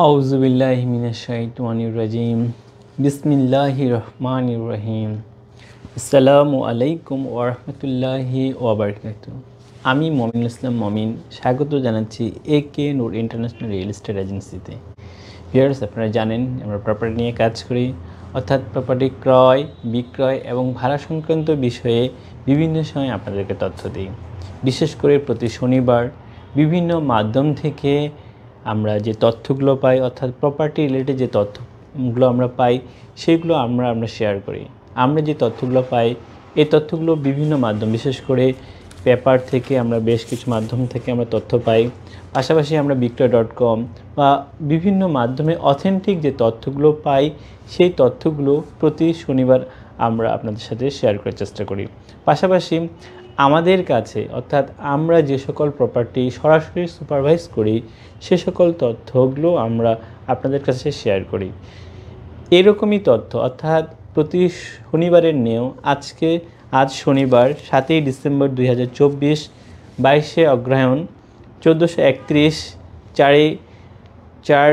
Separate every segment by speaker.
Speaker 1: আউযুবিল্লাহি মিনাশ শাইতানির রাজিম। বিসমিল্লাহির রহমানির রহিম। আসসালামু আলাইকুম ওয়া রাহমাতুল্লাহি ওয়া বারাকাতুহু। আমি মমিনুল ইসলাম মমিন স্বাগত জানাচ্ছি একে নূর ইন্টারন্যাশনাল রিয়েল এস্টেট এজেন্সিতে। ভিউয়ার্স, আপনারা জানেন আমরা প্রপার্টি নিয়ে কাজ করি, অর্থাৎ প্রপার্টি ক্রয়, বিক্রয় এবং ভাড়া সংক্রান্ত বিষয়ে বিভিন্ন সময় আপনাদেরকে তথ্য দিই। বিশেষ করে প্রতি শনিবার বিভিন্ন মাধ্যম থেকে আমরা যে তথ্যগুলো পাই, অর্থাৎ প্রপার্টি রিলেটেড যে তথ্যগুলো আমরা পাই, সেগুলো আমরা শেয়ার করি। আমরা যে তথ্যগুলো পাই, এই তথ্যগুলো বিভিন্ন মাধ্যম, বিশেষ করে পেপার থেকে আমরা বেশ কিছু মাধ্যম থেকে আমরা তথ্য পাই। পাশাপাশি আমরা বিক্রয়.com বা বিভিন্ন মাধ্যমে অথেন্টিক যে তথ্যগুলো পাই, সেই তথ্যগুলো প্রতি শনিবার আমরা আপনাদের সাথে শেয়ার করার চেষ্টা করি। পাশাপাশি আমাদের কাছে, অর্থাৎ আমরা যে সকল প্রপার্টি সরাসরি সুপারভাইজ করি, সে সকল তথ্যগুলো আমরা আপনাদের কাছে শেয়ার করি। এরকমই তথ্য, অর্থাৎ প্রতি শনিবারের নিয়েও আজ শনিবার 7ই ডিসেম্বর 2024, 22শে অগ্রহায়ণ 1431, 4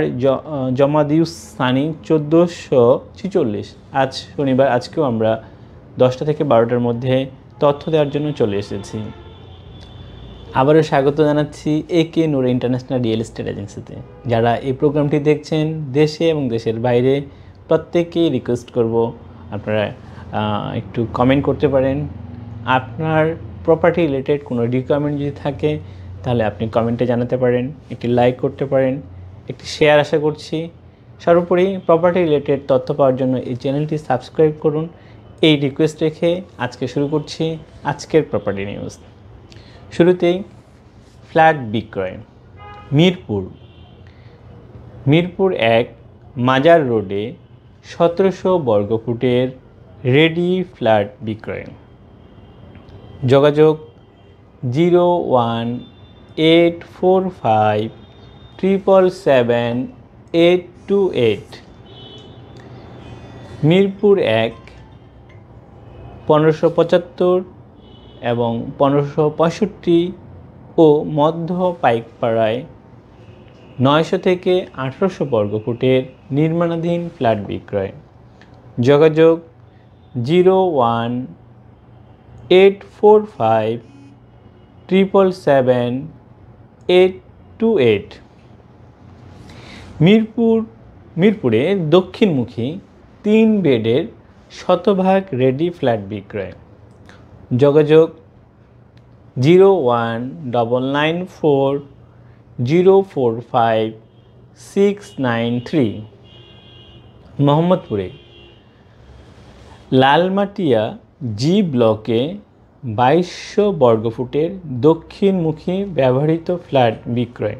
Speaker 1: জমাদিউস সানি 1446। আজ শনিবার, আজকেও আমরা 10টা থেকে 12টার মধ্যে তথ্য দেওয়ার জন্য চলে এসেছি। আবারও স্বাগত জানাচ্ছি একে নূর ইন্টারন্যাশনাল রিয়েল এস্টেট এজেন্সিতে। যারা এই প্রোগ্রামটি দেখছেন দেশে এবং দেশের বাইরে, প্রত্যেককেই রিকোয়েস্ট করব আপনারা একটু কমেন্ট করতে পারেন। আপনার প্রপার্টি রিলেটেড কোনো রিকোয়ারমেন্ট যদি থাকে তাহলে আপনি কমেন্টে জানাতে পারেন, একটি লাইক করতে পারেন, একটি শেয়ার আশা করছি। সর্বোপরি প্রপার্টি রিলেটেড তথ্য পাওয়ার জন্য এই চ্যানেলটি সাবস্ক্রাইব করুন। এই রিকোয়েস্ট রেখে আজকে শুরু করছি আজকের প্রপার্টি নিউজ। শুরুতেই ফ্ল্যাট বিক্রয়। মিরপুর 1 মাজার রোডে 1700 বর্গফুটের রেডি ফ্ল্যাট বিক্রয়। যোগাযোগ 01845777828। মিরপুর 1 1575 এবং 1565 ও মধ্য পাইকপাড়ায় 900 থেকে 1800 বর্গফুটের নির্মাণাধীন ফ্ল্যাট বিক্রয়। যোগাযোগ 01845777828। মিরপুরে দক্ষিণমুখী 3 বেডের শতভাগ রেডি ফ্ল্যাট বিক্রয়। যোগাযোগ 01940456993। মোহাম্মদপুরে লালমাটিয়া জি ব্লকে 2200 বর্গফুটের দক্ষিণমুখী ব্যবহৃত ফ্ল্যাট বিক্রয়।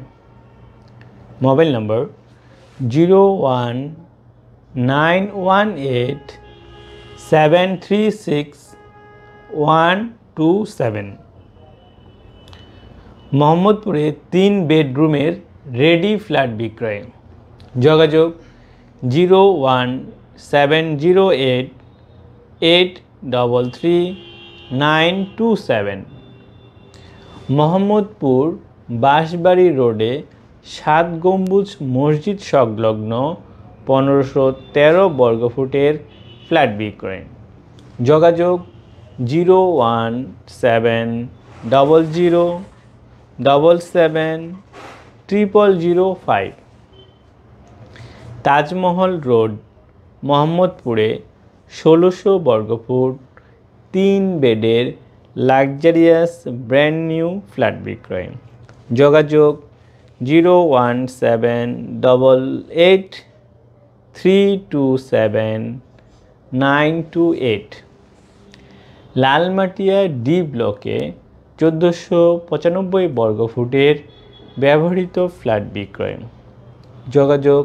Speaker 1: মোবাইল নম্বর 01918736127। মোহাম্মদপুরে 3 বেডরুমের রেডি ফ্ল্যাট বিক্রয়। যোগাযোগ 01708833927। মোহাম্মদপুর বাঁশবাড়ি রোডে 7 গম্বুজ মসজিদ সংলগ্ন 1513 বর্গফুটের ফ্ল্যাট বিক্রয়। যোগাযোগ 01700770005। তাজমহল রোড মোহাম্মদপুরে 1600 বর্গফুট 3 বেডের লাক্সারিয়াস ব্র্যান্ড নিউ ফ্ল্যাট বিক্রয়। যোগাযোগ 01783279928। লালমাটিয়া ডি ব্লকে 1495 বর্গফুটের ব্যবহৃত ফ্ল্যাট বিক্রয়। যোগাযোগ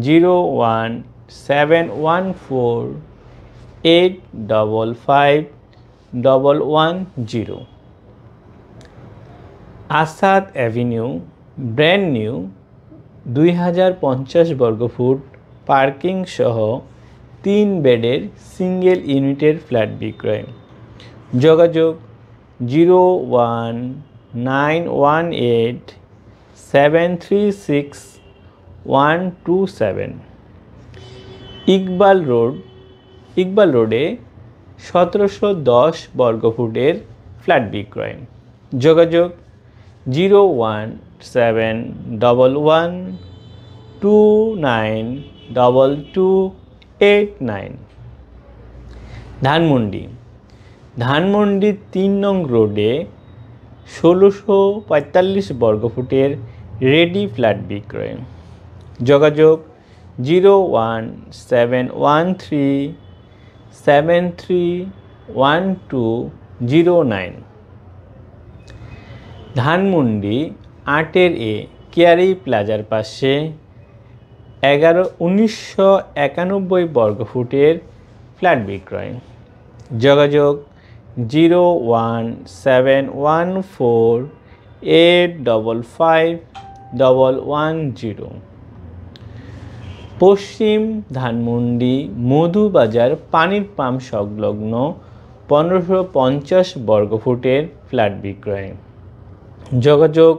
Speaker 1: 01714855110। আসাদ অ্যাভিনিউ ব্র্যান্ড নিউ 2050 বর্গফুট পার্কিং সহ 3 বেডের সিঙ্গেল ইউনিটের ফ্ল্যাট বিক্রয়। যোগাযোগ 019187361 127। ইকবাল রোডে 1710 বর্গফুটের ফ্ল্যাট বিক্রয়। যোগাযোগ 01711292289। ধানমন্ডি 3 নং রোডে 1645 বর্গফুটের রেডি ফ্ল্যাট বিক্রয়। যোগাযোগ 01713731209। ধানমন্ডি 8-এ কেয়ারি প্লাজার পাশে 1991 বর্গফুটের ফ্ল্যাট বিক্রয়। যোগাযোগ 01714855110। পশ্চিম ধানমন্ডি মধুবাজার পানির পাম্প সংলগ্ন 1550 বর্গফুটের ফ্ল্যাট বিক্রয়। যোগাযোগ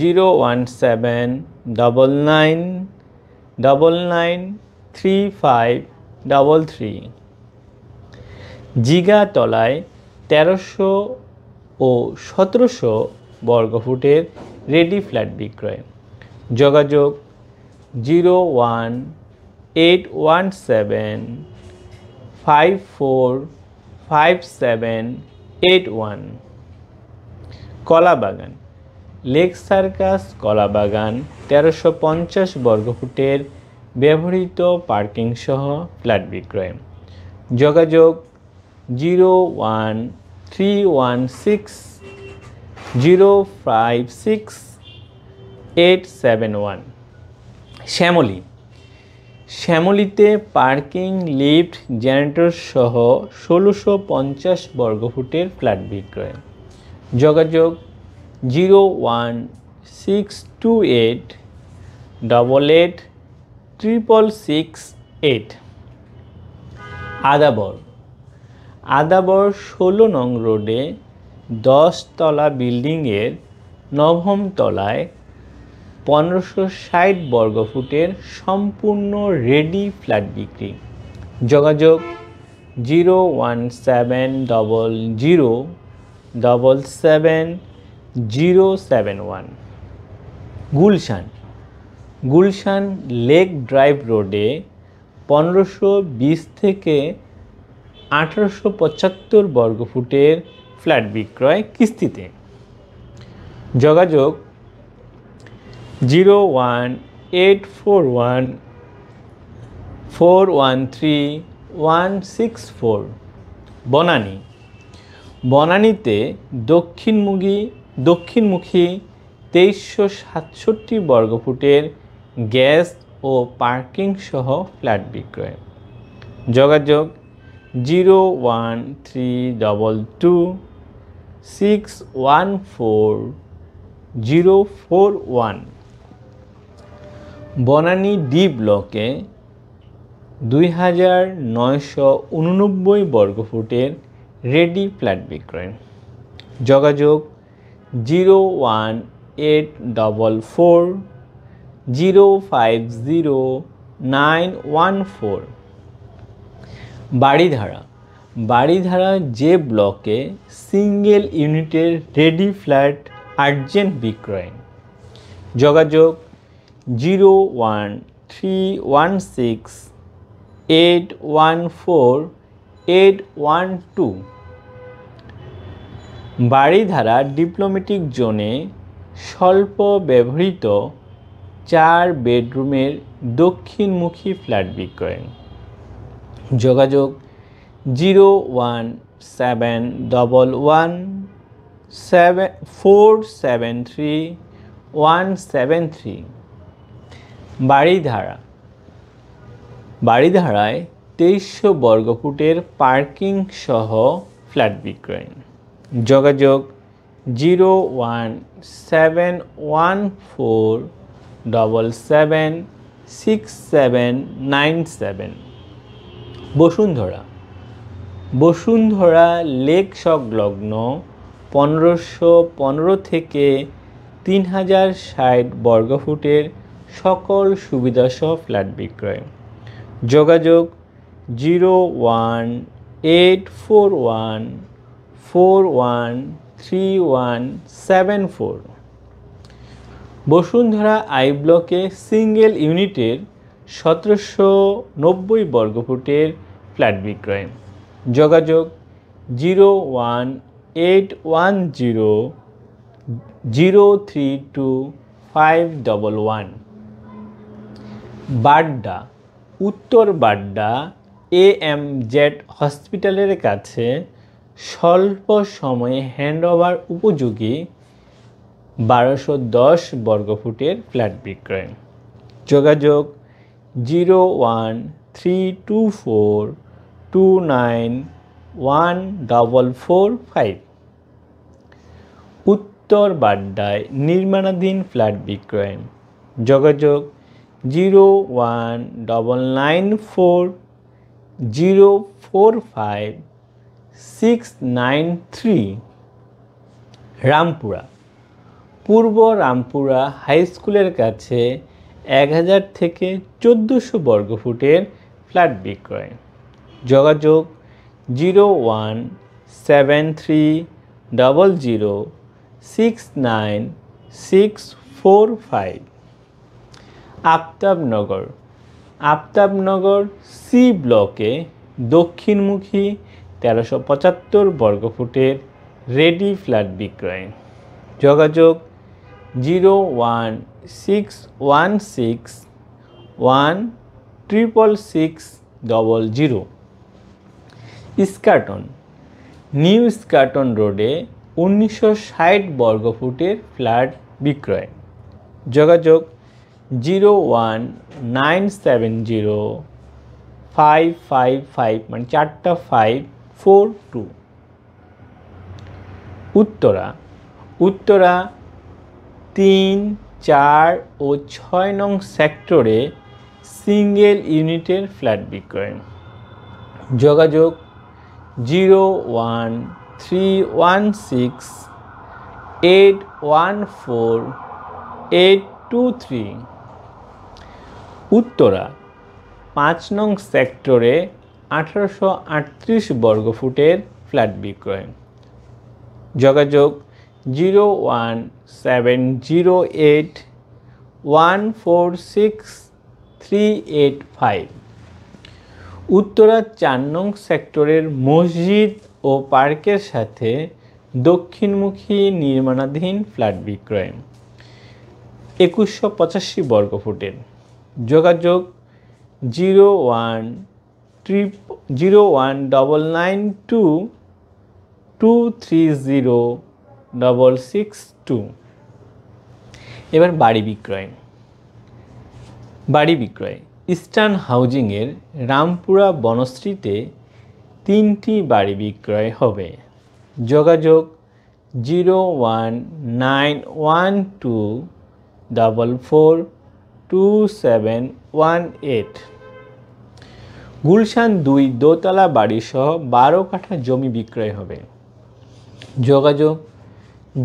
Speaker 1: 01799993533। জিগাতলায় 1300 ও 1700 বর্গফুটের রেডি ফ্ল্যাট বিক্রয়। যোগাযোগ 01817545781। কলাবাগান লেক সার্কাস কলাবাগান 1350 বর্গফুটের ব্যবহৃত পার্কিং সহ ফ্ল্যাট বিক্রয়। যোগাযোগ 01316056871। শ্যামলীতে পার্কিং লিফট জেনারেটর সহ 1650 বর্গফুটের ফ্ল্যাট বিক্রয়। যোগাযোগ 01628886668। আদাবর 16 নং রোডে 10 তলা বিল্ডিংয়ের 9ম তলায় 1560 বর্গফুটের সম্পূর্ণ রেডি ফ্ল্যাট বিক্রি। যোগাযোগ 01700777071। গুলশান লেক ড্রাইভ রোডে 1520 থেকে 1875 বর্গফুটের ফ্ল্যাট বিক্রয় কিস্তিতে। যোগাযোগ 01841413164। বনানীতে দক্ষিণমুখী 2367 বর্গফুটের গ্যাস ও পার্কিং সহ ফ্ল্যাট বিক্রয়। যোগাযোগ 01322614041। বনানী ডি ব্লকে 2989 বর্গফুটের রেডি ফ্ল্যাট বিক্রয়। যোগাযোগ 01844050914। বাড়িধারা যে ব্লকে সিঙ্গেল ইউনিটের রেডি ফ্ল্যাট আর্জেন্ট বিক্রয়। যোগাযোগ 01316814812। বাড়িধারা ডিপ্লোম্যাটিক জোনে স্বল্প ব্যবহৃত 4 বেডরুমের দক্ষিণমুখী ফ্ল্যাট বিক্রয়। যোগাযোগ 01711473173। বাড়িধারায় 2300 বর্গফুটের পার্কিং সহ ফ্ল্যাট বিক্রয়। যোগাযোগ 01714776797। বসুন্ধরা লেক সংলগ্ন 1515 থেকে 3060 বর্গফুটের সকল সুবিধাসহ ফ্ল্যাট বিক্রয়। যোগাযোগ 01841413174। বসুন্ধরা আই ব্লকে সিঙ্গেল ইউনিটের 1790 বর্গফুটের ফ্ল্যাট বিক্রয়। যোগাযোগ 01810325511। বাড্ডা, উত্তর বাড্ডা AMZ হসপিটালের কাছে স্বল্প সময়ে হ্যান্ডওভার উপযোগী 1210 বর্গফুটের ফ্ল্যাট বিক্রয়। যোগাযোগ 01324291445। উত্তর বাড্ডায় নির্মাণাধীন ফ্ল্যাট বিক্রয়। যোগাযোগ 01940456993। রামপুরা, পূর্ব রামপুরা হাই স্কুলের কাছে 1000 থেকে 1400 বর্গফুটের ফ্ল্যাট বিক্রয়। যোগাযোগ 01730069645। আফতাবনগর, আফতাবনগর সি ব্লকে দক্ষিণমুখী 1375 বর্গফুটের রেডি ফ্ল্যাট বিক্রয়। যোগাযোগ 016161600। ইস্কাটন, নিউ ইস্কাটন রোডে 1960 বর্গফুটের ফ্ল্যাট বিক্রয়। যোগাযোগ 019705555 মানে 4টা 542। উত্তরা, উত্তরা 3, 4 ও 6 নং সেক্টরে সিঙ্গেল ইউনিটের ফ্ল্যাট বিক্রয়। যোগাযোগ 01316814823। উত্তরা 5 নং সেক্টরে 1838 বর্গফুটের ফ্ল্যাট বিক্রয়। যোগাযোগ 01708146385। উত্তরা 4 নং সেক্টরের মসজিদ ও পার্কের সাথে দক্ষিণমুখী নির্মাণাধীন ফ্ল্যাট বিক্রয় 2185 বর্গফুটের। যোগাযোগ 0192922306662। এবার বাড়ি বিক্রয়। বাড়ি বিক্রয় ইস্টার্ন হাউজিংয়ের রামপুরা বনশ্রীতে 3টি বাড়ি বিক্রয় হবে। যোগাযোগ 01912442718। গুলশান 2 দোতলা বাড়িসহ 12 কাঠা জমি বিক্রয় হবে। যোগাযোগ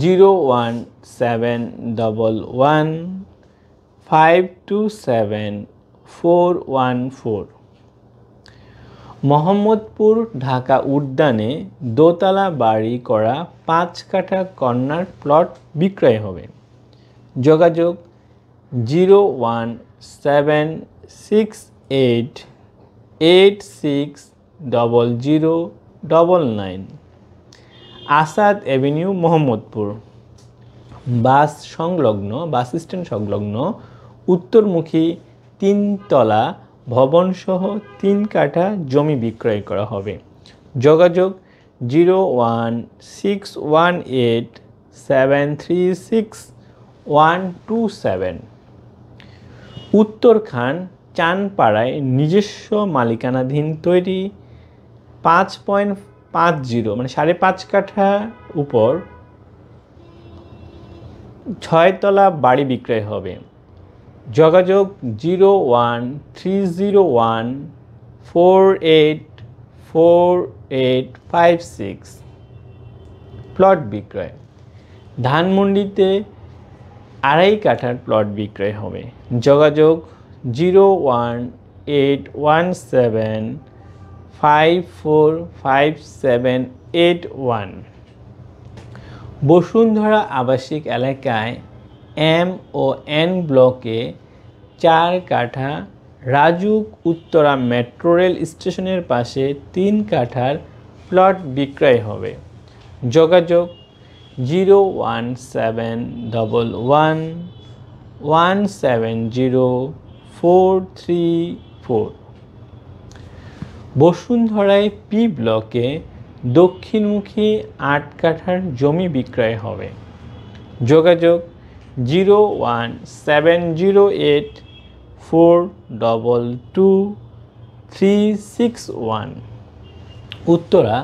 Speaker 1: 01711527414। মোহাম্মদপুর ঢাকা উদ্যানে দোতলা বাড়ি করা 5 কাঠা কর্নার প্লট বিক্রয় হবে। যোগাযোগ 01768860099। Asad Avenue Mohammadpur bus stand সংলগ্ন উত্তরমুখী 3 তলা ভবনসহ 3 কাঠা জমি বিক্রয় করা হবে। যোগাযোগ 01618736127। উত্তরখান চানপাড়ায় নিজস্ব মালিকানাধীন তৈরি 5.50 মানে 5.5 কাঠা উপর 6 তলা বাড়ি বিক্রয় হবে। যোগাযোগ 01301484856। প্লট বিক্রয় ধানমন্ডিতে 2.5 কাঠার প্লট বিক্রয় হবে। যোগাযোগ 01817545781। বসুন্ধরা আবাসিক এলাকায় এম ও এন ব্লকে 4 কাঠা, রাজুক উত্তরা মেট্রো রেল স্টেশনের পাশে 3 কাঠার প্লট বিক্রয় হবে। যোগাযোগ 01701170434। বসুন্ধরায় পি ব্লকে দক্ষিণমুখী 8 কাঠার জমি বিক্রয় হবে। যোগাযোগ 01708422361। উত্তরা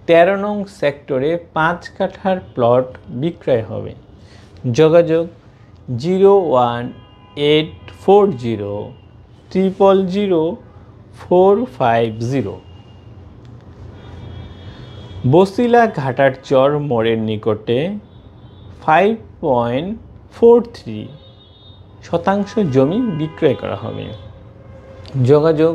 Speaker 1: 13 নং সেক্টরে 5 কাঠার প্লট বিক্রয় হবে। যোগাযোগ 01840000450। বসিলা ঘাটারচর মোড়ের নিকটে 5.43 শতাংশ জমি বিক্রয় করা হবে। যোগাযোগ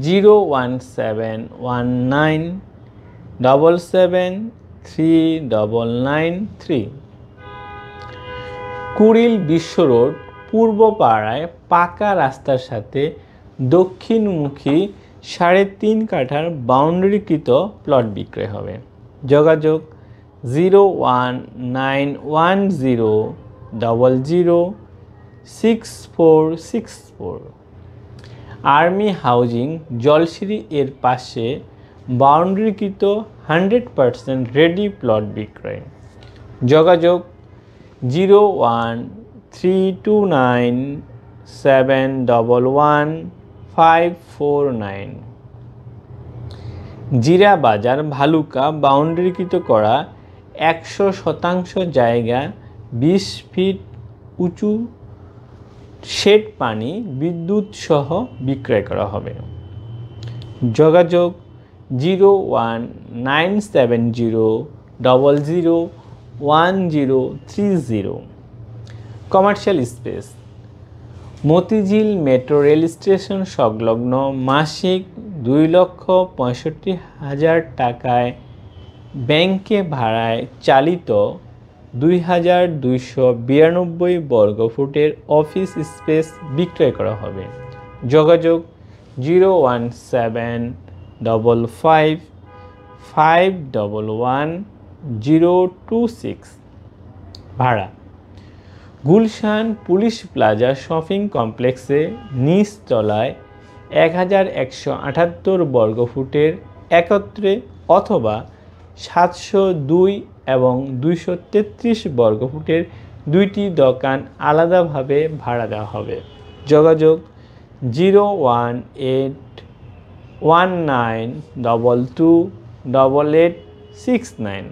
Speaker 1: 01719773993। কুড়িল বিশ্ব রোড পূর্ব পাড়ায় পাকা রাস্তার সাথে দক্ষিণমুখী 3.5 কাঠার বাউন্ডারিকৃত প্লট বিক্রয় হবে। যোগাযোগ 01910006464। আর্মি হাউজিং জলসিঁড়ি এর পাশে বাউন্ডারিকৃত 100% রেডি প্লট বিক্রয়। যোগাযোগ 01329711549। জিরা বাজার ভালুকা বাউন্ডারিকৃত করা 100% জায়গা 20 ফিট উঁচু শেড পানি বিদ্যুৎ সহ বিক্রয় করা হবে। যোগাযোগ 01970001030। Commercial space Motijheel metro rail station সংলগ্ন মাসিক 2,65,000 টাকায় ব্যাংকে ভাড়ায় চালিত 2292 বর্গফুটের অফিস স্পেস বিক্রয় করা হবে। যোগাযোগ 01755511026। ভাড়া গুলশান পুলিশ প্লাজা শপিং কমপ্লেক্সে নিচতলায় 1178 বর্গফুটের একত্রে অথবা 702 এবং 233 বর্গফুটের 2টি দোকান আলাদাভাবে ভাড়া দেওয়া হবে। যোগাযোগ 01819228869।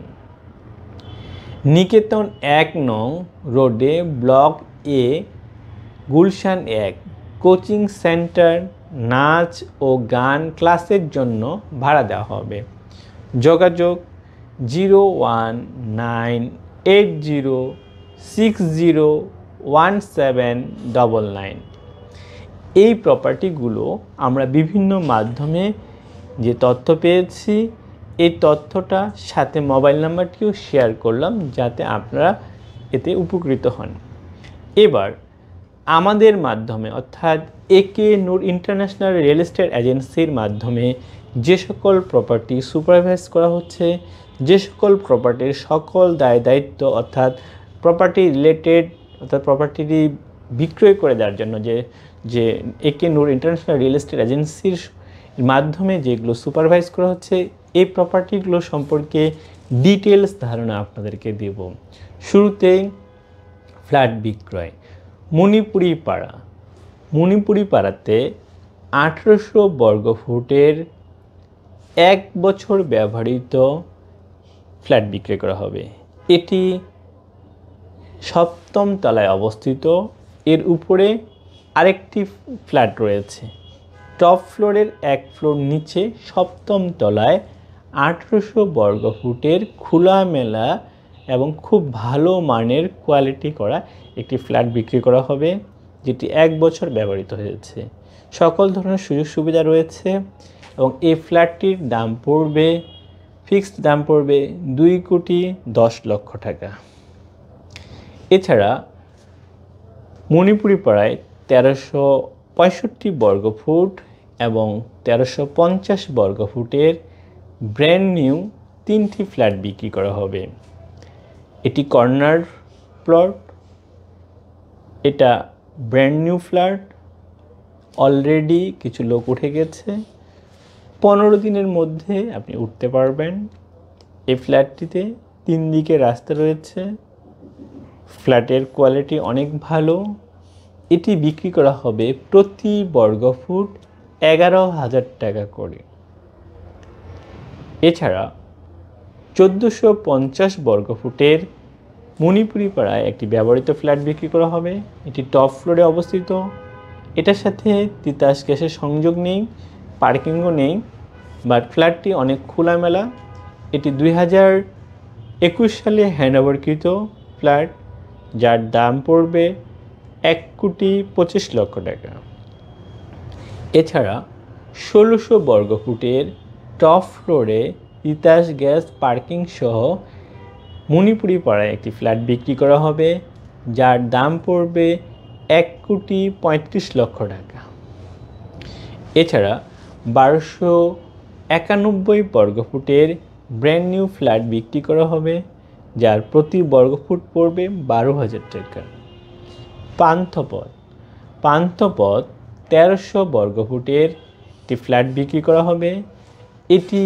Speaker 1: নিকেতন 1 নং রোডে ব্লক এ গুলশান 1 কোচিং সেন্টার নাচ ও গান ক্লাসের জন্য ভাড়া দেওয়া হবে। যোগাযোগ 01980601799। এই প্রপার্টিগুলো আমরা বিভিন্ন মাধ্যমে যে তথ্য পেয়েছি এই তথ্যটা সাথে মোবাইল নাম্বারটিও শেয়ার করলাম যাতে আপনারা এতে উপকৃত হন। এবার আমাদের মাধ্যমে অর্থাৎ একে নূর ইন্টারন্যাশনাল রিয়েল এস্টেট এজেন্সির মাধ্যমে যে সকল প্রপার্টি সুপারভাইজ করা হচ্ছে, যে সকল প্রপার্টির সকল দায় দায়িত্ব অর্থাৎ প্রপার্টি রিলেটেড অর্থাৎ প্রপার্টিটি বিক্রয় করে দেওয়ার জন্য যে একে নূর ইন্টারন্যাশনাল রিয়েল এস্টেট এজেন্সির মাধ্যমে যেগুলো সুপারভাইজ করা হচ্ছে এই প্রপার্টিগুলো সম্পর্কে ডিটেলস ধারণা আপনাদেরকে দেব। শুরুতেই ফ্ল্যাট বিক্রয় মণিপুরি পাড়া। মণিপুরি পাড়াতে 1800 বর্গফুটের 1 বছর ব্যবহৃত ফ্ল্যাট বিক্রয় করা হবে। এটি 7ম তলায় অবস্থিত। এর উপরে আরেকটি ফ্ল্যাট রয়েছে। টপ ফ্লোরের 1 ফ্লোর নিচে 7ম তলায় 1800 বর্গফুটের খোলামেলা এবং খুব ভালো মানের কোয়ালিটি করা একটি ফ্ল্যাট বিক্রি করা হবে, যেটি 1 বছর ব্যবহৃত হয়েছে। সকল ধরনের সুযোগ সুবিধা রয়েছে এবং এই ফ্ল্যাটটির দাম পড়বে, ফিক্সড দাম পড়বে 2,10,00,000 টাকা। এছাড়া মণিপুরি পাড়ায় 1365 বর্গফুট এবং 1350 বর্গফুটের ব্র্যান্ড নিউ 3টি ফ্ল্যাট বিক্রি করা হবে। এটি কর্নার প্লট, এটা ব্র্যান্ড নিউ ফ্ল্যাট, অলরেডি কিছু লোক উঠে গেছে, 15 দিনের মধ্যে আপনি উঠতে পারবেন। এই ফ্ল্যাটটিতে 3 দিকে রাস্তা রয়েছে, ফ্ল্যাটের কোয়ালিটি অনেক ভালো। এটি বিক্রি করা হবে প্রতি বর্গফুট 11,000 টাকা করে। এছাড়া 1450 বর্গফুটের মণিপুরি পাড়ায় একটি ব্যবহৃত ফ্ল্যাট বিক্রি করা হবে। এটি টপ ফ্লোরে অবস্থিত, এটার সাথে তিতাস গ্যাসের সংযোগ নেই, পার্কিংও নেই, বাট ফ্ল্যাটটি অনেক খোলামেলা। এটি 2021 সালে হ্যান্ডওভারকৃত ফ্ল্যাট, যার দাম পড়বে 1,25,00,000 টাকা। এছাড়া 1600 বর্গফুটের টপ ফ্লোরে তিতাস গ্যাস পার্কিং সহ মণিপুরি পাড়ায় একটি ফ্ল্যাট বিক্রি করা হবে, যার দাম পড়বে 1,35,00,000 টাকা। এছাড়া 1291 বর্গফুটের ব্র্যান্ড নিউ ফ্ল্যাট বিক্রি করা হবে, যার প্রতি বর্গফুট পড়বে 12,000 টাকা। পান্থপথ 1300 বর্গফুটের একটি ফ্ল্যাট বিক্রি করা হবে। এটি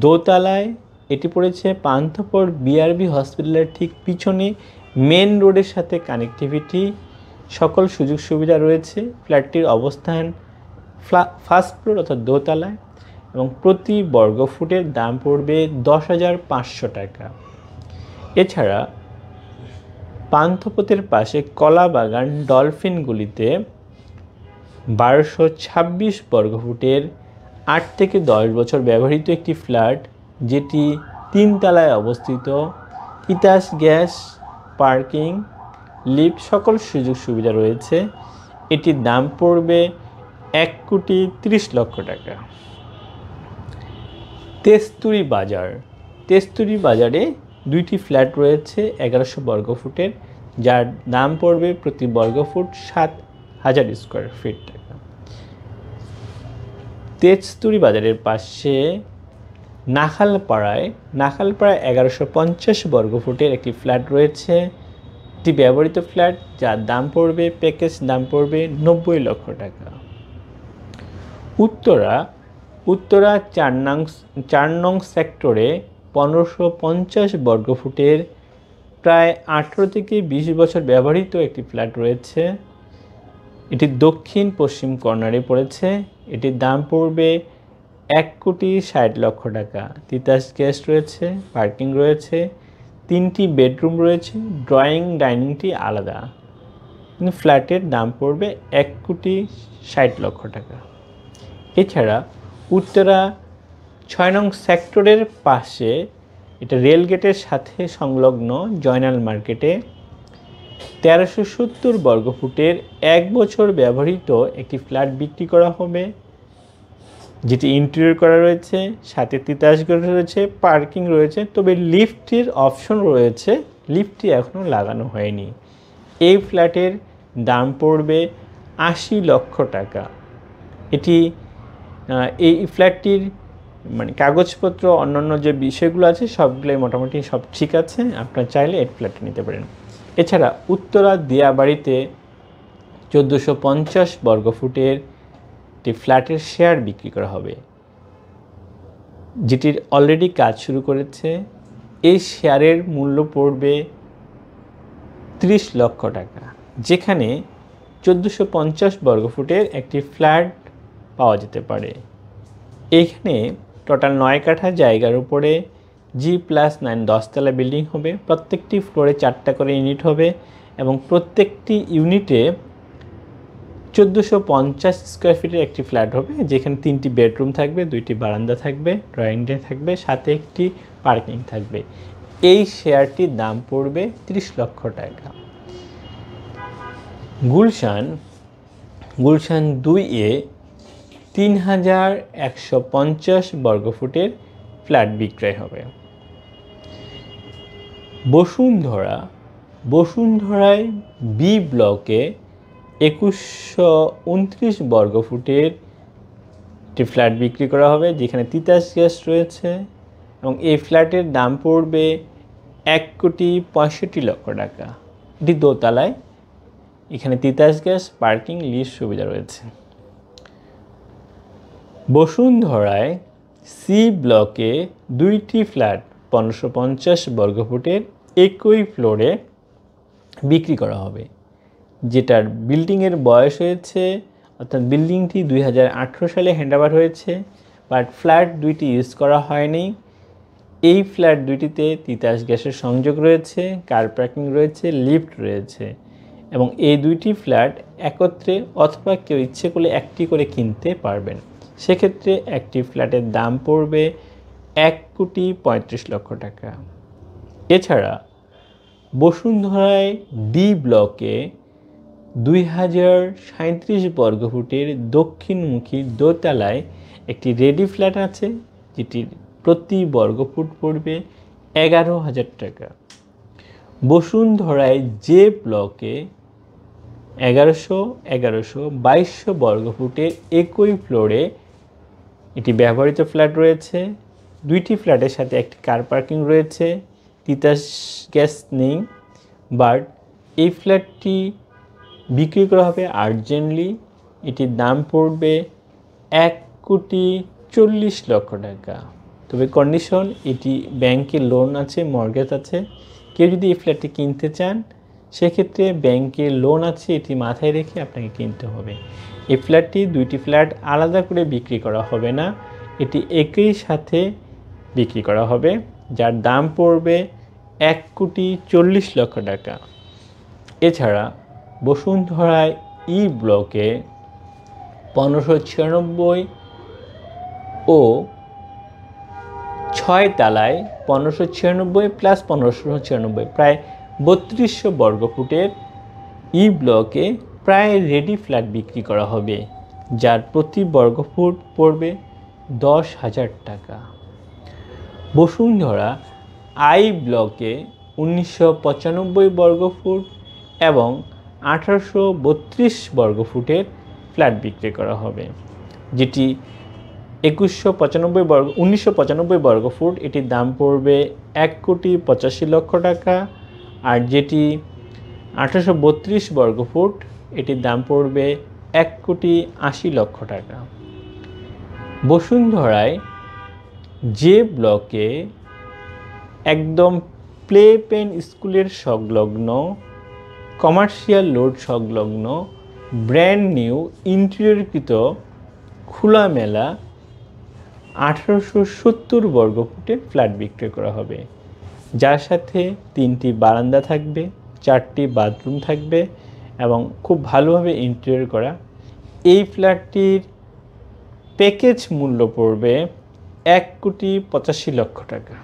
Speaker 1: দোতলায়, এটি পড়েছে পান্থপথ বিআরবি হসপিটালের ঠিক পিছনে, মেন রোডের সাথে কানেক্টিভিটি, সকল সুযোগ সুবিধা রয়েছে। ফ্ল্যাটটির অবস্থান ফার্স্ট ফ্লোর অর্থাৎ দোতলায় এবং প্রতি বর্গফুটের দাম পড়বে 10,500 টাকা। এছাড়া পান্থপথের পাশে কলাবাগান ডলফিনগুলিতে 1226 বর্গফুটের 8 থেকে 10 বছর ব্যবহৃত একটি ফ্ল্যাট, যেটি 3 তলায় অবস্থিত, তিতাস গ্যাস, পার্কিং, লিফট সকল সুযোগ সুবিধা রয়েছে। এটির দাম পড়বে 1,30,00,000 টাকা। তেস্তুরি বাজারে 2টি ফ্ল্যাট রয়েছে 1100 বর্গফুটের, যার দাম পড়বে প্রতি বর্গফুট 7,000 স্কোয়ার ফিট টাকা। তেস্তুরি বাজারের পাশে নাখালপাড়ায় 1150 বর্গফুটের একটি ফ্ল্যাট রয়েছে, একটি ব্যবহৃত ফ্ল্যাট, যার দাম পড়বে, প্যাকেজ দাম পড়বে 90,00,000 টাকা। উত্তরা 4 নং সেক্টরে 1550 বর্গফুটের প্রায় 18 থেকে 20 বছর ব্যবহৃত একটি ফ্ল্যাট রয়েছে। এটি দক্ষিণ পশ্চিম কর্নারে পড়েছে। এটির দাম পড়বে 1,60,00,000 টাকা। তিতাস গ্যাস রয়েছে, পার্কিং রয়েছে, 3টি বেডরুম রয়েছে, ড্রয়িং ডাইনিংটি আলাদা। কিন্তু ফ্ল্যাটের দাম পড়বে 1,60,00,000 টাকা। এছাড়া উত্তরা 6 নং সেক্টরের পাশে, এটা রেলগেটের সাথে সংলগ্ন জয়নাল মার্কেটে 1370 বর্গফুটের 1 বছর ব্যবহৃত একটি ফ্ল্যাট বিক্রি করা হবে, যেটি ইন্টেরিয়র করা রয়েছে, সাথে তিতাস গ্যাস রয়েছে, পার্কিং রয়েছে, তবে লিফটের অপশন রয়েছে, লিফটটি এখনও লাগানো হয়নি। এই ফ্ল্যাটের দাম পড়বে 80,00,000 টাকা। এই ফ্ল্যাটটির কাগজপত্র অন্যান্য যে বিষয়গুলো আছে সবগুলোই মোটামুটি সব ঠিক আছে, আপনারা চাইলে এই ফ্ল্যাটটি নিতে পারেন। এছাড়া উত্তরা দিয়াবাড়িতে 1450 বর্গফুটের একটি ফ্ল্যাটের শেয়ার বিক্রি করা হবে, যেটির অলরেডি কাজ শুরু করেছে। এই শেয়ারের মূল্য পড়বে 30,00,000 টাকা, যেখানে 1450 বর্গফুটের একটি ফ্ল্যাট পাওয়া যেতে পারে। এইখানে টোটাল 9 কাঠা জায়গার উপরে G+9 10তলা বিল্ডিং হবে। প্রত্যেকটি ফ্লোরে 4টা করে ইউনিট হবে এবং প্রত্যেকটি ইউনিটে 1450 স্কোয়ার ফিটের একটি ফ্ল্যাট হবে, যেখানে 3টি বেডরুম থাকবে, 2টি বারান্দা থাকবে, ড্রয়িং রুম থাকবে, সাথে একটি পার্কিং থাকবে। এই শেয়ারটির দাম পড়বে 30,00,000 টাকা। গুলশান 2A 3150 বর্গফুটের ফ্ল্যাট বিক্রয় হবে। বসুন্ধরায় বি ব্লকে 2129 বর্গফুটের একটি ফ্ল্যাট বিক্রি করা হবে, যেখানে তিতাস গ্যাস রয়েছে, এবং এই ফ্ল্যাটের দাম পড়বে 1,65,00,000 টাকা। এটি দোতলায়, এখানে তিতাস গ্যাস, পার্কিং, লিফট সুবিধা রয়েছে। বসুন্ধরায় সি ব্লকে 2টি ফ্ল্যাট 1550 বর্গফুটের একই ফ্লোরে বিক্রি করা হবে, যেটার বিল্ডিংয়ের বয়স হয়েছে, অর্থাৎ বিল্ডিংটি 2018 সালে হ্যান্ডওভার হয়েছে, বাট ফ্ল্যাট দুইটি ইউজ করা হয়নি। এই ফ্ল্যাট দুইটিতে তিতাস গ্যাসের সংযোগ রয়েছে, কার পার্কিং রয়েছে, লিফট রয়েছে, এবং এই দুইটি ফ্ল্যাট একত্রে অথবা কেউ ইচ্ছে করলে একটি করে কিনতে পারবেন। সেক্ষেত্রে একটি ফ্ল্যাটের দাম পড়বে 1,35,00,000 টাকা। এছাড়া বসুন্ধরায় ডি ব্লকে 2037 বর্গফুটের দক্ষিণমুখী দোতলায় একটি রেডি ফ্ল্যাট আছে, যেটির প্রতি বর্গফুট পড়বে 11,000 টাকা। বসুন্ধরায় জে ব্লকে 1100 বর্গফুটের একই ফ্লোরে এটি ব্যবহৃত ফ্ল্যাট রয়েছে। দুইটি ফ্ল্যাটের সাথে একটি কার পার্কিং রয়েছে, তিতাস গ্যাস নেই, বাট এই ফ্ল্যাটটি বিক্রি করা হবে আর্জেন্টলি। এটির দাম পড়বে 1,40,00,000 টাকা। তবে কন্ডিশন, এটি ব্যাংকে লোন আছে, মর্গেজ আছে। কেউ যদি এই ফ্ল্যাটটি কিনতে চান, সেক্ষেত্রে ব্যাংকে লোন আছে, এটি মাথায় রেখে আপনাকে কিনতে হবে। এই ফ্ল্যাটটি, দুইটি ফ্ল্যাট আলাদা করে বিক্রি করা হবে না, এটি একই সাথে বিক্রি করা হবে, যার দাম পড়বে 1,40,00,000 টাকা। এছাড়া বসুন্ধরায় ই ব্লকে 1596 ও 6 তলায় 1596 প্লাস 1596 প্রায় 3200 বর্গফুটের ই ব্লকে প্রায় রেডি ফ্ল্যাট বিক্রি করা হবে, যার প্রতি বর্গফুট পড়বে 10,000 টাকা। বসুন্ধরা আই ব্লকে 1995 বর্গফুট এবং 1832 বর্গফুটের ফ্ল্যাট বিক্রি করা হবে, যেটি 1995 বর্গফুট, এটির দাম পড়বে 1,85,00,000 টাকা। আর যেটি 1832 বর্গফুট, এটির দাম পড়বে 1,80,00,000 টাকা। বসুন্ধরায় যে ব্লকে একদম প্লে পেন স্কুলের সংলগ্ন, কমার্শিয়াল রোড সংলগ্ন, ব্র্যান্ড নিউ ইন্টেরিয়রকৃত খোলামেলা 1870 বর্গফুটে ফ্ল্যাট বিক্রি করা হবে, যার সাথে 3টি বারান্দা থাকবে, 4টি বাথরুম থাকবে এবং খুব ভালোভাবে ইন্টেরিয়র করা। এই ফ্ল্যাটটির প্যাকেজ মূল্য পড়বে 1,85,00,000 টাকা।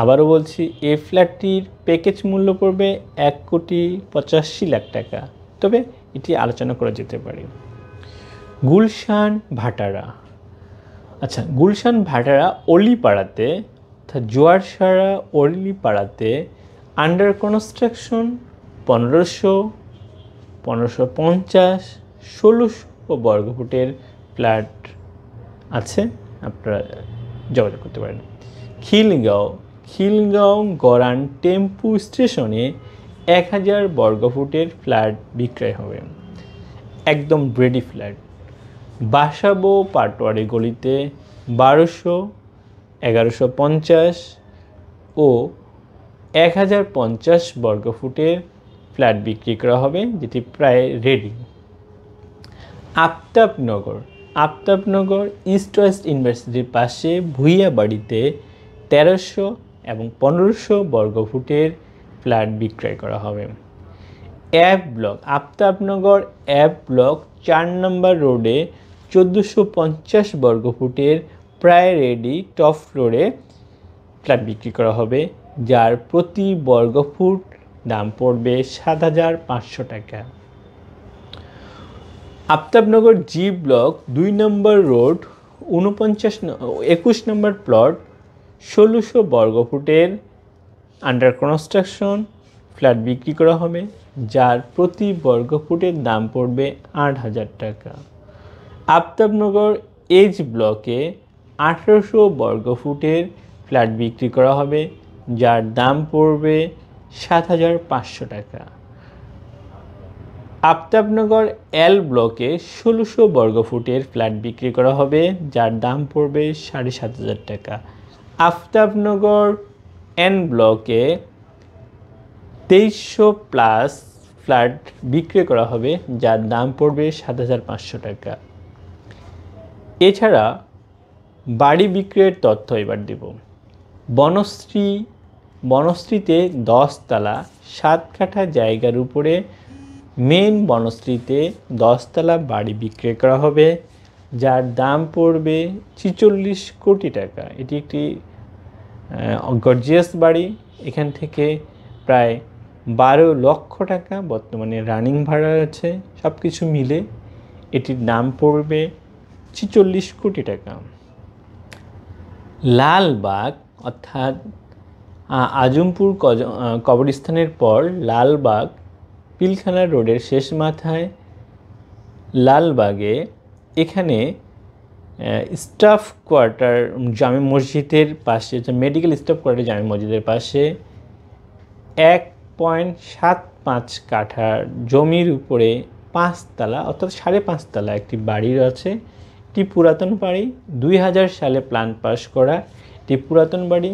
Speaker 1: আবারও বলছি, এই ফ্ল্যাটটির প্যাকেজ মূল্য পড়বে 1,85,00,000 টাকা, তবে এটি আলোচনা করা যেতে পারে। গুলশান ভাটারা, আচ্ছা, গুলশান ভাটারা অলিপাড়াতে, অর্থাৎ জোয়ারসারা অলিপাড়াতে আন্ডার কনস্ট্রাকশন 1500, 1550, 1600 বর্গফুটের ফ্ল্যাট আছে, আপনারা যোগাযোগ করতে পারেন। খিলগাঁও গড়ান টেম্পু স্টেশনে 1000 বর্গফুটের ফ্ল্যাট বিক্রয় হবে, একদম রেডি ফ্ল্যাট। বাসাবো পাটোয়ারি গলিতে 1200, 1150 ও 1050 বর্গফুটের ফ্ল্যাট বিক্রি করা হবে, যেটি প্রায় রেডি। আফতাবনগর ইস্ট ওয়েস্ট ইউনিভার্সিটির পাশে ভুইয়া বাড়িতে 1300 এবং 1500 বর্গফুটের ফ্ল্যাট বিক্রয় করা হবে। আফতাবনগর অ্যাপ ব্লক 4 নম্বর রোডে 1450 বর্গফুটের প্রায় রেডি টপ ফ্লোরে ফ্ল্যাট বিক্রি করা হবে, যার প্রতি বর্গফুট দাম পড়বে ৭,৫০০ টাকা। আফতাবনগর জি ব্লক ২ নম্বর রোড ২১ নম্বর প্লট ১৬০০ বর্গফুটের আন্ডার কনস্ট্রাকশন ফ্ল্যাট বিক্রি করা হবে, যার প্রতি বর্গফুটের দাম পড়বে ৮,০০০ টাকা। আফতাবনগর এইচ ব্লকে ১৮০০ বর্গফুটের ফ্ল্যাট বিক্রি করা হবে, যার দাম পড়বে ৭,৫০০ টাকা। আফতাবনগর এল ব্লকে ১৬০০ বর্গফুটের ফ্ল্যাট বিক্রি করা হবে, যার দাম পড়বে ৭,৫০০ টাকা। আফতাবনগর এন ব্লকে ২৩০০ প্লাস ফ্ল্যাট বিক্রি করা হবে, যার দাম পড়বে ৭,৫০০ টাকা। এছাড়া বাড়ি বিক্রয়ের তথ্য এবার দেব। বনশ্রীতে ১০ তলা ৭ কাঠা জায়গার উপরে মেন বনশ্রীতে ১০ তলা বাড়ি বিক্রি করা হবে, যার দাম পড়বে ৪৬ কোটি টাকা। এটি একটি গর্জিয়াস বাড়ি। এখান থেকে প্রায় ১২ লক্ষ টাকা বর্তমানে রানিং ভাড়া আছে। সব কিছু মিলে এটির দাম পড়বে ৪৬ কোটি টাকা। লালবাগ অর্থাৎ আজমপুর কবরস্থানের পর লালবাগ পিলখানা রোডের শেষ মাথায় লালবাগে এখানে স্টাফ কোয়ার্টার জামে মসজিদের পাশে, মেডিকেল স্টাফ কোয়ার্টার জামে মসজিদের পাশে ১.৭৫ কাঠার জমির উপরে ৫ তলা অর্থাৎ ৫.৫ তলা একটি বাড়ি রয়েছে। এটি পুরাতন বাড়ি, ২০০০ সালে প্ল্যান পাস করা এটি পুরাতন বাড়ি।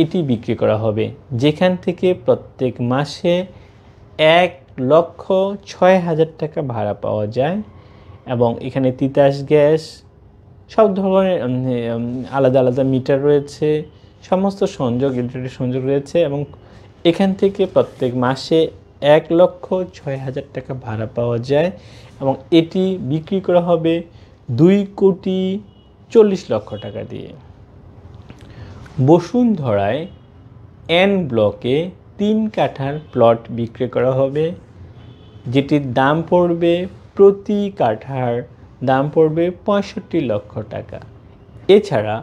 Speaker 1: এটি বিক্রি করা হবে, যেখান থেকে প্রত্যেক মাসে ১,০৬,০০০ টাকা ভাড়া পাওয়া যায় এবং এখানে তিতাস গ্যাস সব ধরনের আলাদা আলাদা মিটার রয়েছে, সমস্ত সংযোগ ইলেকট্রিক সংযোগ রয়েছে এবং এখান থেকে প্রত্যেক মাসে ১,০৬,০০০ টাকা ভাড়া পাওয়া যায় এবং এটি বিক্রি করা হবে ২,৪০,০০,০০০ টাকা দিয়ে। বসুন্ধরায় এন ব্লকে ৩ কাঠার প্লট বিক্রি করা হবে, যেটির দাম পড়বে প্রতি কাঠার দাম পড়বে ৬৫ লক্ষ টাকা। এছাড়া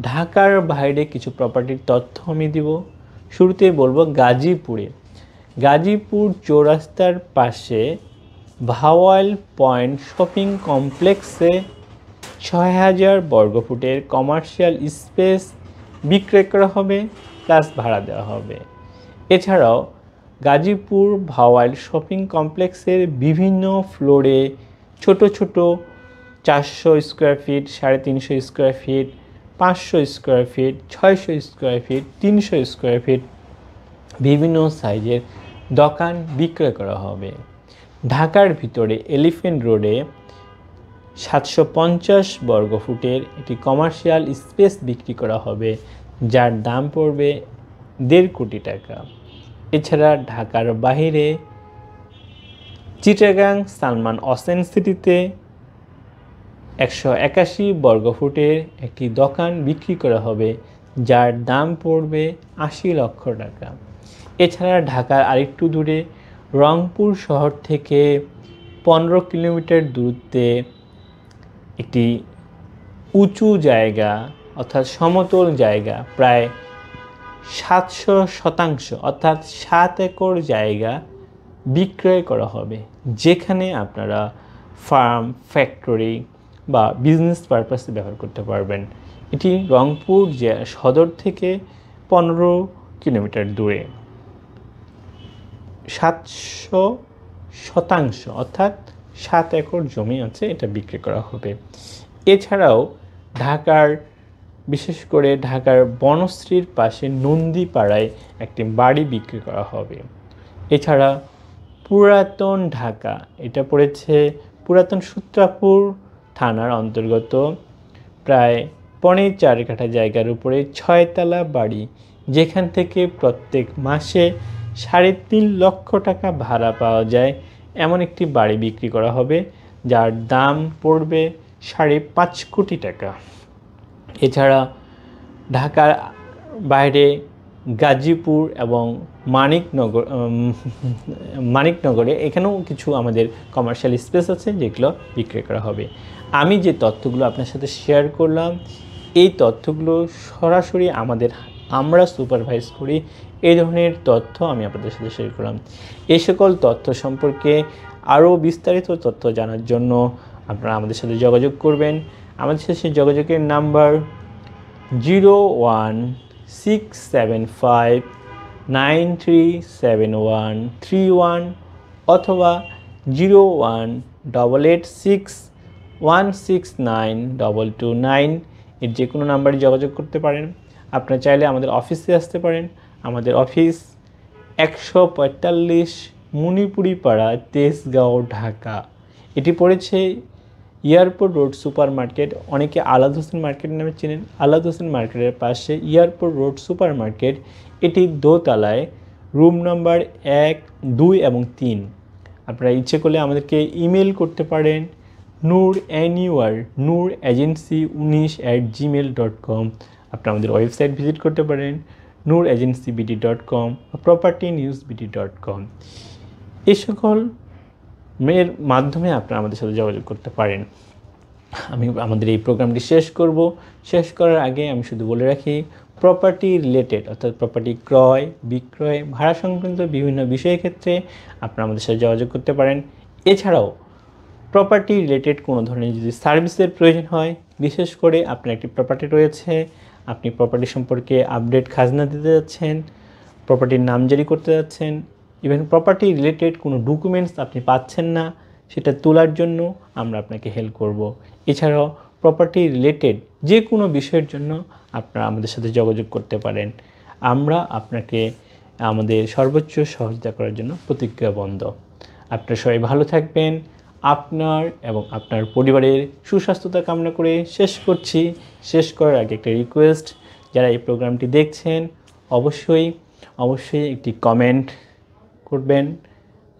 Speaker 1: ঢাকার বাইরে কিছু প্রপার্টির তথ্য আমি দিব। শুরুতে বলবো গাজীপুর চৌরাস্তার পাশে ভাওয়াল পয়েন্ট শপিং কমপ্লেক্সে ৬,০০০ বর্গফুটের কমার্শিয়াল স্পেস বিক্রয় করা হবে, প্লাস ভাড়া দেওয়া হবে। এছাড়াও গাজীপুর ভাওয়াল শপিং কমপ্লেক্সের বিভিন্ন ফ্লোরে ছোট ছোট ৪০০ square feet, ৩৫০ square feet, ৫০০ square feet, ৬০০ square feet, ৩০০ square feet বিভিন্ন সাইজের দোকান বিক্রয় করা হবে। ঢাকার ভিতরে এলিফ্যান্ট রোডে ৭৫০ বর্গফুটের একটি কমার্শিয়াল স্পেস বিক্রি করা হবে, যার দাম পড়বে ১.৫ কোটি টাকা। এছাড়া ঢাকার বাইরে চিটাগাং সালমান ওসেন সিটিতে ১৮১ বর্গফুটের একটি দোকান বিক্রি করা হবে, যার দাম পড়বে ৮০ লক্ষ টাকা। এছাড়া ঢাকার আরেকটু দূরে রংপুর শহর থেকে ১৫ কিলোমিটার দূরত্বে একটি উঁচু জায়গা অর্থাৎ সমতল জায়গা প্রায় ৭০০% অর্থাৎ ৭ একর জায়গা বিক্রয় করা হবে, যেখানে আপনারা ফার্ম, ফ্যাক্টরি বা বিজনেস পারপাসে ব্যবহার করতে পারবেন। এটি রংপুর সদর থেকে ১৫ কিলোমিটার দূরে। ৭০০% অর্থাৎ ৭ একর জমি আছে, এটা বিক্রি করা হবে। এছাড়াও বিশেষ করে ঢাকার বনশ্রীর পাশে নন্দীপাড়ায় একটি বাড়ি বিক্রি করা হবে। এছাড়া পুরাতন ঢাকা, এটা পড়েছে পুরাতন সূত্রাপুর থানার অন্তর্গত প্রায় ৪.৫ কাঠা জায়গার উপরে ৬ তলা বাড়ি, যেখান থেকে প্রত্যেক মাসে ৩.৫ লক্ষ টাকা ভাড়া পাওয়া যায় এমন একটি বাড়ি বিক্রি করা হবে, যার দাম পড়বে ৫.৫ কোটি টাকা। এছাড়া ঢাকার বাইরে গাজীপুর এবং মানিকনগরে এখানেও কিছু আমাদের কমার্শিয়াল স্পেস আছে যেগুলো বিক্রয় করা হবে। আমি যে তথ্যগুলো আপনার সাথে শেয়ার করলাম এই তথ্যগুলো সরাসরি আমরা সুপারভাইজ করি এই ধরনের তথ্য আমি আপনাদের সাথে শেয়ার করলাম। এই সকল তথ্য সম্পর্কে আরও বিস্তারিত তথ্য জানার জন্য আপনারা আমাদের সাথে যোগাযোগ করবেন। আমাদের সাথে যোগাযোগের নাম্বার 01675937131 অথবা 01886169229 এর যে কোনো নাম্বারে যোগাযোগ করতে পারেন। আপনারা চাইলে আমাদের অফিসে আসতে পারেন। আমাদের অফিস 145 মণিপুরি পাড়া, তেজগাঁও, ঢাকা। এটি পড়েছে এয়ারপোর্ট রোড সুপার মার্কেট, অনেকে আলাদ হোসেন মার্কেট নামে চেনেন। আলাদ হোসেন মার্কেটের পাশে এয়ারপোর্ট রোড সুপার মার্কেট, এটি দোতলায়, রুম নাম্বার 1, 2 এবং 3। আপনারা ইচ্ছে করলে আমাদেরকে ইমেল করতে পারেন nuragency19@gmail.com। আপনারা আমাদের ওয়েবসাইট ভিজিট করতে পারেন nuragencybd.com বা propertynewsbd.com। এই সকল মেয়ের মাধ্যমে আপনারা আমাদের সাথে যোগাযোগ করতে পারেন। আমি আমাদের এই প্রোগ্রামটি শেষ করার আগে আমি শুধু বলে রাখি, প্রপার্টি রিলেটেড অর্থাৎ প্রপার্টি ক্রয় বিক্রয় ভাড়া সংক্রান্ত বিভিন্ন বিষয়ের ক্ষেত্রে আপনারা আমাদের সাথে যোগাযোগ করতে পারেন। এছাড়াও প্রপার্টি রিলেটেড কোনো ধরনের যদি সার্ভিসের প্রয়োজন হয়, বিশেষ করে আপনার একটি প্রপার্টি রয়েছে, আপনি প্রপার্টি সম্পর্কে আপডেট খাজনা দিতে যাচ্ছেন, প্রপার্টির নামজারি করতে যাচ্ছেন, ইভেন প্রপার্টি রিলেটেড কোনো ডকুমেন্টস আপনি পাচ্ছেন না, সেটা তোলার জন্য আমরা আপনাকে হেল্প করব। এছাড়াও প্রপার্টি রিলেটেড যে কোনো বিষয়ের জন্য আপনারা আমাদের সাথে যোগাযোগ করতে পারেন। আমরা আপনাকে আমাদের সর্বোচ্চ সহযোগিতা করার জন্য প্রতিজ্ঞাবদ্ধ। আপনারা সবাই ভালো থাকবেন। আপনার এবং আপনার পরিবারের সুস্বাস্থ্যতা কামনা করে শেষ করার আগে একটা রিকোয়েস্ট, যারা এই প্রোগ্রামটি দেখছেন অবশ্যই একটি কমেন্ট করবেন,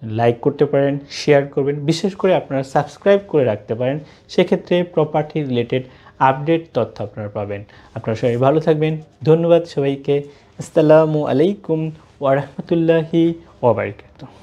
Speaker 1: লাইক করতে পারেন, শেয়ার করবেন, বিশেষ করে আপনারা সাবস্ক্রাইব করে রাখতে পারেন। সেক্ষেত্রে প্রপার্টি রিলেটেড আপডেট তথ্য আপনারা পাবেন। আপনারা সবাই ভালো থাকবেন। ধন্যবাদ সবাইকে। আসসালামু আলাইকুম ওয়া রাহমাতুল্লাহি ওয়া বারাকাতুহু।